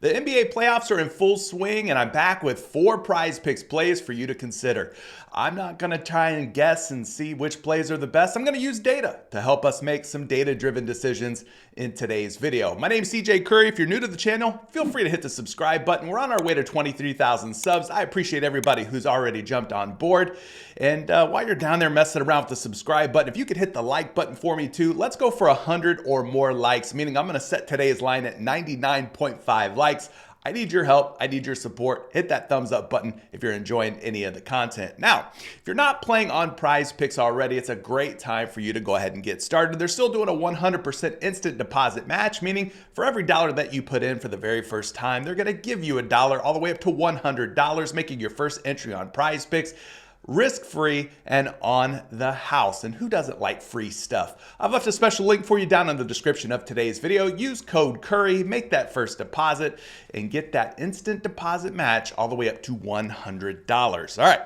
The NBA playoffs are in full swing, and I'm back with 4 PrizePicks plays for you to consider. I'm not going to try and guess and see which plays are the best. I'm going to use data to help us make some data-driven decisions in today's video. My name is CJ Curry. If you're new to the channel, feel free to hit the subscribe button. We're on our way to 23,000 subs. I appreciate everybody who's already jumped on board. And while you're down there messing around with the subscribe button, if you could hit the like button for me too, let's go for 100 or more likes, meaning I'm going to set today's line at 99.5 likes. I need your help. I need your support. Hit that thumbs up button if you're enjoying any of the content. Now, if you're not playing on PrizePicks already, it's a great time for you to go ahead and get started. They're still doing a 100% instant deposit match, meaning for every dollar that you put in for the very first time, they're going to give you $1 all the way up to $100, making your first entry on PrizePicks risk-free and on the house. And who doesn't like free stuff? I've left a special link for you down in the description of today's video. Use code Curry, make that first deposit, and get that instant deposit match all the way up to $100. All right.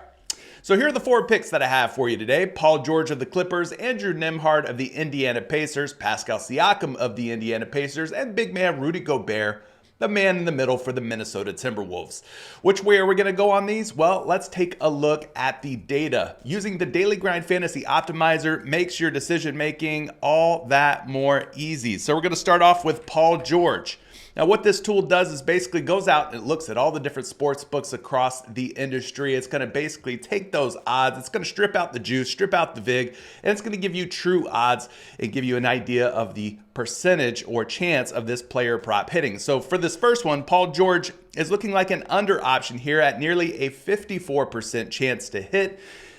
So here are the 4 picks that I have for you today. Paul George of the Clippers, Andrew Nembhard of the Indiana Pacers, Pascal Siakam of the Indiana Pacers, and big man Rudy Gobert, the man in the middle for the Minnesota Timberwolves. Which way are we going to go on these? Well, let's take a look at the data. Using the Daily Grind Fantasy Optimizer makes your decision making all that more easy. So we're going to start off with Paul George. Now, what this tool does is basically goes out and looks at all the different sports books across the industry. It's going to basically take those odds. It's going to strip out the juice, strip out the vig, and it's going to give you true odds and give you an idea of the percentage or chance of this player prop hitting. So for this first one, Paul George is looking like an under option here at nearly a 54% chance to hit.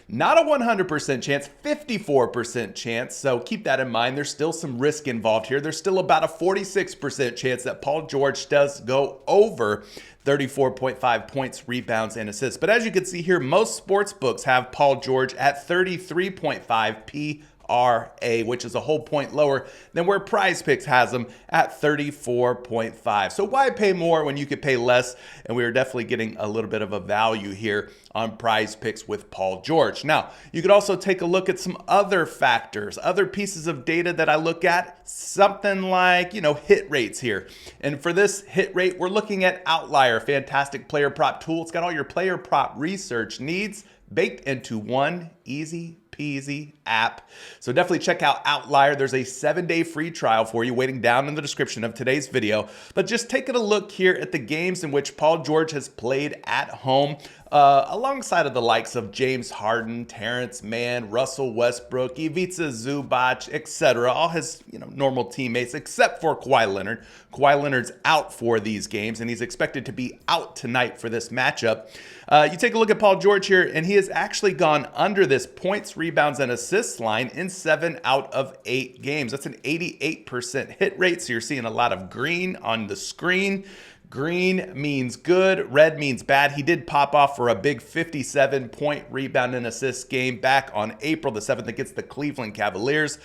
Not a 100% chance, 54% chance. So keep that in mind. There's still some risk involved here. There's still about a 46% chance that Paul George does go over 34.5 points, rebounds, and assists. But as you can see here, most sports books have Paul George at 33.5 PRA, which is a whole point lower than where PrizePicks has them at 34.5. So why pay more when you could pay less? And we are definitely getting a little bit of a value here on PrizePicks with Paul George. Now, you could also take a look at some other factors, other pieces of data that I look at, something like, hit rates here. And for this hit rate, we're looking at Outlier, fantastic player prop tool. It's got all your player prop research needs baked into one easy peasy app. So definitely check out Outlier. There's a 7-day free trial for you waiting down in the description of today's video. But just taking a look here at the games in which Paul George has played at home, alongside of the likes of James Harden, Terrence Mann, Russell Westbrook, Ivica Zubac, etc. All his normal teammates except for Kawhi Leonard. Kawhi Leonard's out for these games, and he's expected to be out tonight for this matchup. You take a look at Paul George here, and he has actually gone under this points, rebounds, and assists line in 7 out of 8 games. That's an 88% hit rate, so you're seeing a lot of green on the screen. Green means good, red means bad. He did pop off for a big 57-point rebound and assist game back on April the 7th against the Cleveland Cavaliers.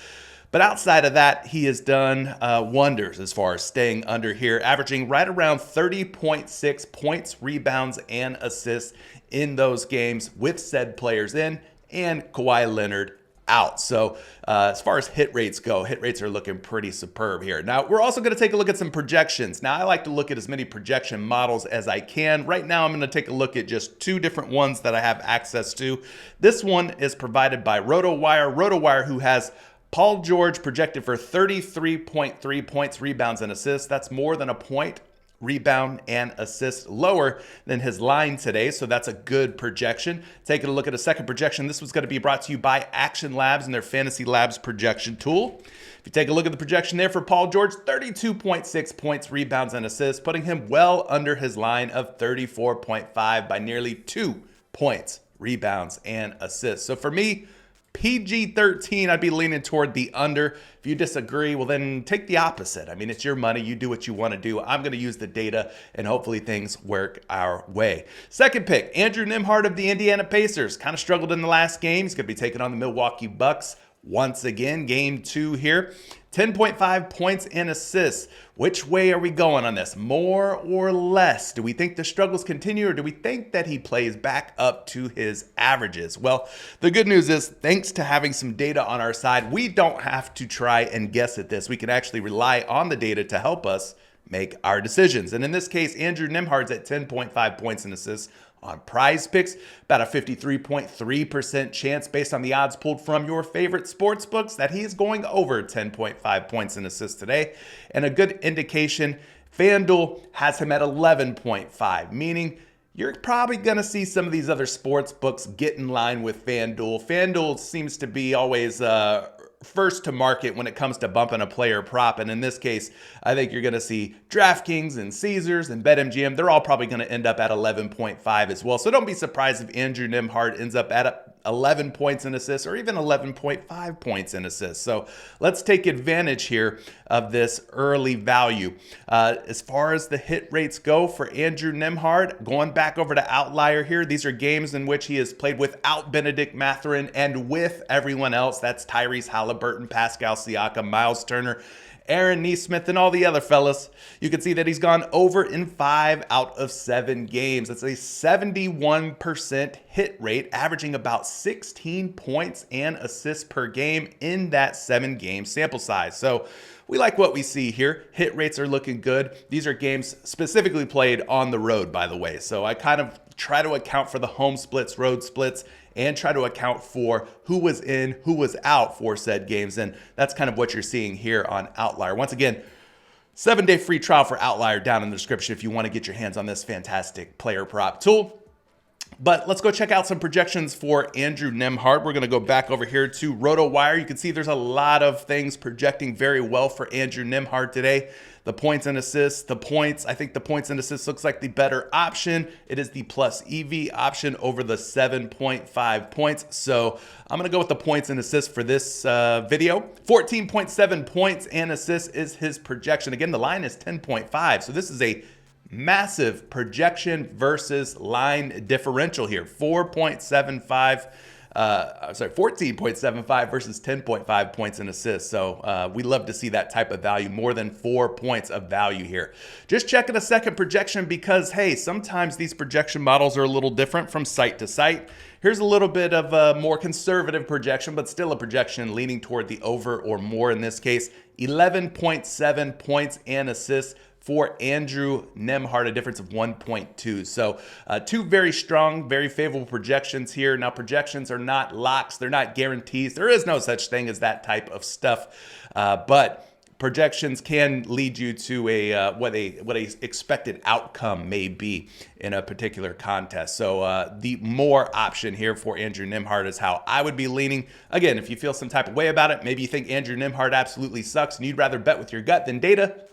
But outside of that, he has done wonders as far as staying under here, averaging right around 30.6 points, rebounds, and assists in those games with said players in and Kawhi Leonard out. So as far as hit rates go, hit rates are looking pretty superb here. Now, we're also going to take a look at some projections. Now, I like to look at as many projection models as I can. Right now, I'm going to take a look at just 2 different ones that I have access to. This one is provided by RotoWire. RotoWire, who has Paul George projected for 33.3 points, rebounds, and assists. That's more than a point, rebound, and assist lower than his line today. So that's a good projection. Taking a look at a second projection. This was going to be brought to you by Action Labs and their Fantasy Labs projection tool. If you take a look at the projection there for Paul George, 32.6 points, rebounds, and assists, putting him well under his line of 34.5 by nearly 2 points, rebounds, and assists. So for me, PG-13, I'd be leaning toward the under. If you disagree, well, then take the opposite. I mean, it's your money. You do what you want to do. I'm going to use the data, and hopefully things work our way. Second pick, Andrew Nembhard of the Indiana Pacers. Kind of struggled in the last game. He's going to be taking on the Milwaukee Bucks once again. Game 2 here. 10.5 points and assists. Which way are we going on this? More or less? Do we think the struggles continue, or do we think that he plays back up to his averages? Well, the good news is, thanks to having some data on our side, we don't have to try and guess at this. We can actually rely on the data to help us make our decisions. And in this case, Andrew Nembhard's at 10.5 points and assists on PrizePicks, about a 53.3% chance based on the odds pulled from your favorite sports books that he is going over 10.5 points and assists today. And a good indication, FanDuel has him at 11.5, meaning you're probably going to see some of these other sports books get in line with FanDuel. FanDuel seems to be always first to market when it comes to bumping a player prop. And in this case, I think you're going to see DraftKings and Caesars and BetMGM. They're all probably going to end up at 11.5 as well. So don't be surprised if Andrew Nembhard ends up at 11 points in assists or even 11.5 points in assists. So let's take advantage here of this early value. As far as the hit rates go for Andrew Nembhard, going back over to Outlier here, these are games in which he has played without Bennedict Mathurin and with everyone else. That's Tyrese Halliburton, Pascal Siakam, Miles Turner, Aaron Nesmith, and all the other fellas. You can see that he's gone over in 5 out of 7 games. That's a 71% hit rate, averaging about 16 points and assists per game in that 7-game sample size. So we like what we see here. Hit rates are looking good. These are games specifically played on the road, by the way. So I kind of try to account for the home splits, road splits, and try to account for who was in, who was out for said games. And that's kind of what you're seeing here on Outlier. Once again, 7-day free trial for Outlier down in the description if you want to get your hands on this fantastic player prop tool. But let's go check out some projections for Andrew Nembhard. We're going to go back over here to RotoWire. You can see there's a lot of things projecting very well for Andrew Nembhard today. The points and assists, the points. I think the points and assists looks like the better option. It is the plus EV option over the 7.5 points. So I'm going to go with the points and assists for this video. 14.7 points and assists is his projection. Again, the line is 10.5. So this is a massive projection versus line differential here. 14.75 versus 10.5 points and assists. So we love to see that type of value, more than 4 points of value here. Just checking a second projection because, hey, sometimes these projection models are a little different from site to site. Here's a little bit of a more conservative projection, but still a projection leaning toward the over or more in this case. 11.7 points and assists for Andrew Nembhard, a difference of 1.2. So two very strong, very favorable projections here. Now, projections are not locks. They're not guarantees. There is no such thing as that type of stuff. But projections can lead you to what a expected outcome may be in a particular contest. So the more option here for Andrew Nembhard is how I would be leaning. Again, if you feel some type of way about it, maybe you think Andrew Nembhard absolutely sucks and you'd rather bet with your gut than data,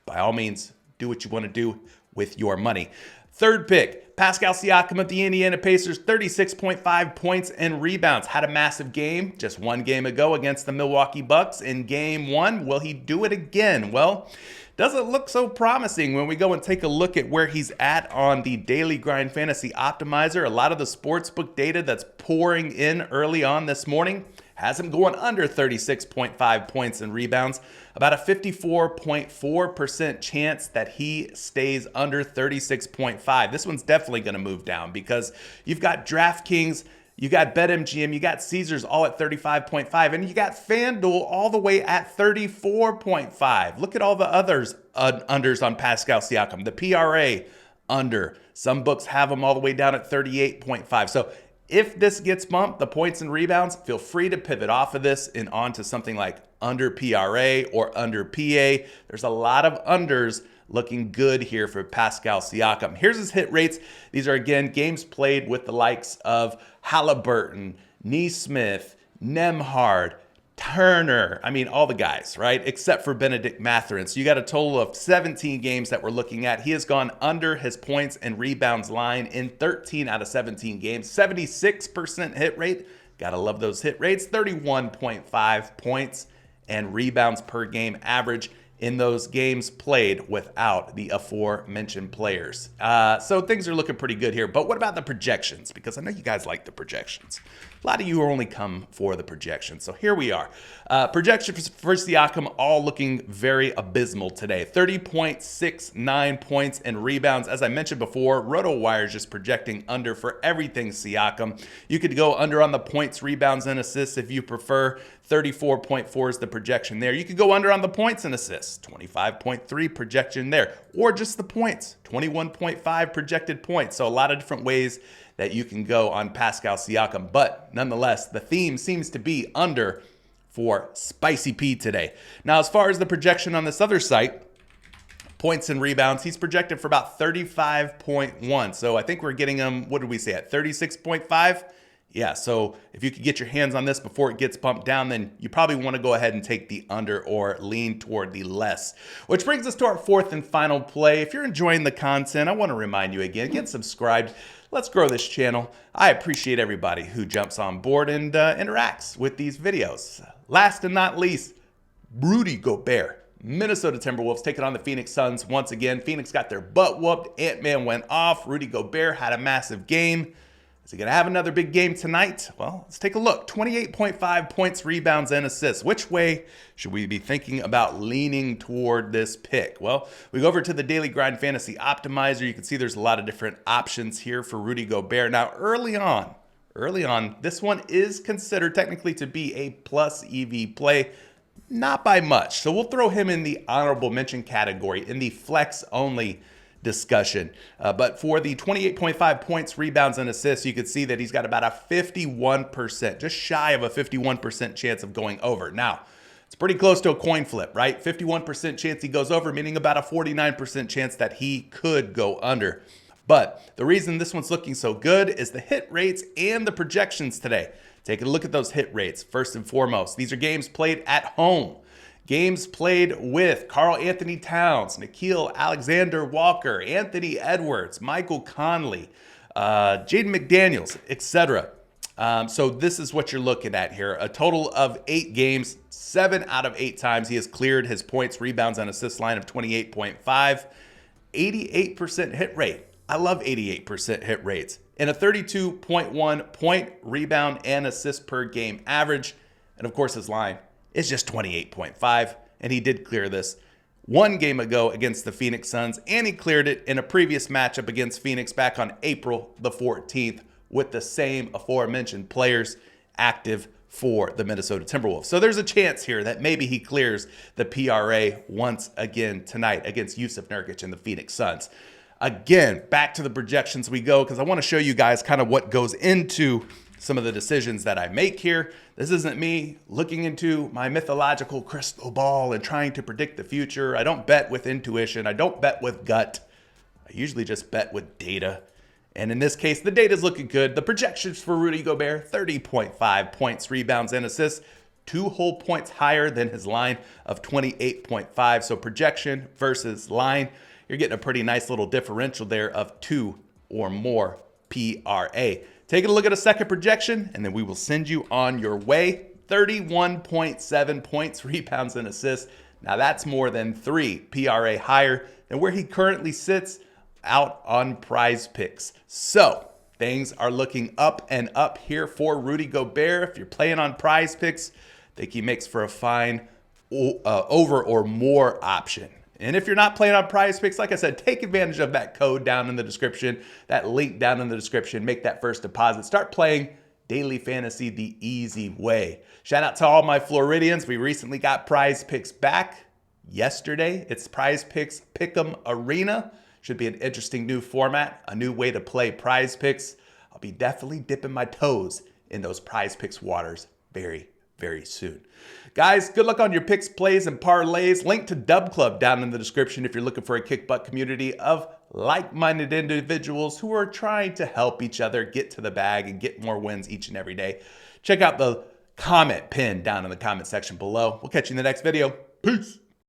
by all means, do what you want to do with your money. Third pick, Pascal Siakam of the Indiana Pacers, 36.5 points and rebounds. Had a massive game just one game ago against the Milwaukee Bucks in game 1. Will he do it again? Well, doesn't look so promising when we go and take a look at where he's at on the Daily Grind Fantasy Optimizer. A lot of the sportsbook data that's pouring in early on this morning has him going under 36.5 points and rebounds. About a 54.4% chance that he stays under 36.5. This one's definitely going to move down because you've got DraftKings, you got BetMGM, you got Caesars all at 35.5, and you got FanDuel all the way at 34.5. Look at all the others unders on Pascal Siakam. The PRA under. Some books have them all the way down at 38.5. So if this gets bumped, the points and rebounds, feel free to pivot off of this and onto something like under PRA or under PA. There's a lot of unders looking good here for Pascal Siakam. Here's his hit rates. These are, again, games played with the likes of Halliburton, Nesmith, Nembhard, Turner, I mean, all the guys, right? Except for Bennedict Mathurin. So you got a total of 17 games that we're looking at. He has gone under his points and rebounds line in 13 out of 17 games. 76% hit rate. Gotta love those hit rates. 31.5 points and rebounds per game average in those games played without the aforementioned players. So things are looking pretty good here. But what about the projections? Because I know you guys like the projections. A lot of you are only come for the projections. So here we are. Projections for Siakam all looking very abysmal today. 30.69 points and rebounds. As I mentioned before, RotoWire is just projecting under for everything Siakam. You could go under on the points, rebounds, and assists if you prefer. 34.4 is the projection there. You could go under on the points and assists, 25.3 projection there, or just the points, 21.5 projected points. So a lot of different ways that you can go on Pascal Siakam. But nonetheless, the theme seems to be under for Spicy P today. Now, as far as the projection on this other site, points and rebounds, he's projected for about 35.1. So I think we're getting him, what did we say, at 36.5? Yeah, so if you could get your hands on this before it gets pumped down, then you probably want to go ahead and take the under or lean toward the less. Which brings us to our fourth and final play. If you're enjoying the content, I want to remind you again, get subscribed. Let's grow this channel. I appreciate everybody who jumps on board and interacts with these videos. Last and not least, Rudy Gobert. Minnesota Timberwolves taking on the Phoenix Suns once again. Phoenix got their butt whooped. Ant-Man went off. Rudy Gobert had a massive game. Is he going to have another big game tonight? Well, let's take a look. 28.5 points, rebounds, and assists. Which way should we be thinking about leaning toward this pick? Well, we go over to the Daily Grind Fantasy Optimizer. You can see there's a lot of different options here for Rudy Gobert. Now, early on, this one is considered technically to be a plus EV play. Not by much. So we'll throw him in the honorable mention category in the flex only discussion. But for the 28.5 points, rebounds, and assists, you can see that he's got about a 51%, just shy of a 51% chance of going over. Now, it's pretty close to a coin flip, right? 51% chance he goes over, meaning about a 49% chance that he could go under. But the reason this one's looking so good is the hit rates and the projections today. Take a look at those hit rates. First and foremost, these are games played at home. Games played with Karl Anthony Towns, Nickeil Alexander-Walker, Anthony Edwards, Michael Conley, Jaden McDaniels, etc. So this is what you're looking at here. A total of 8 games, 7 out of 8 times he has cleared his points, rebounds, and assist line of 28.5. 88% hit rate. I love 88% hit rates. And a 32.1 point, rebound, and assist per game average. And of course, his line is just 28.5. And he did clear this one game ago against the Phoenix Suns. And he cleared it in a previous matchup against Phoenix back on April the 14th with the same aforementioned players active for the Minnesota Timberwolves. So there's a chance here that maybe he clears the PRA once again tonight against Jusuf Nurkic and the Phoenix Suns. Again, back to the projections we go, because I want to show you guys kind of what goes into some of the decisions that I make here. This isn't me looking into my mythological crystal ball and trying to predict the future. I don't bet with intuition. I don't bet with gut. I usually just bet with data. And in this case, the data is looking good. The projections for Rudy Gobert, 30.5 points, rebounds, and assists, 2 whole points higher than his line of 28.5. So projection versus line, you're getting a pretty nice little differential there of 2 or more PRA. Taking a look at a second projection, and then we will send you on your way. 31.7 points, rebounds, and assists. Now that's more than 3 PRA higher than where he currently sits out on PrizePicks. So things are looking up and up here for Rudy Gobert. If you're playing on PrizePicks, I think he makes for a fine over or more option. And if you're not playing on PrizePicks, like I said, take advantage of that code down in the description, that link down in the description. Make that first deposit. Start playing daily fantasy the easy way. Shout out to all my Floridians. We recently got PrizePicks back yesterday. It's PrizePicks Pick'em Arena. Should be an interesting new format, a new way to play PrizePicks. I'll be definitely dipping my toes in those PrizePicks waters very soon. Guys, good luck on your picks, plays, and parlays. Link to Dub Club down in the description if you're looking for a kick butt community of like-minded individuals who are trying to help each other get to the bag and get more wins each and every day. Check out the comment pin down in the comment section below. We'll catch you in the next video. Peace.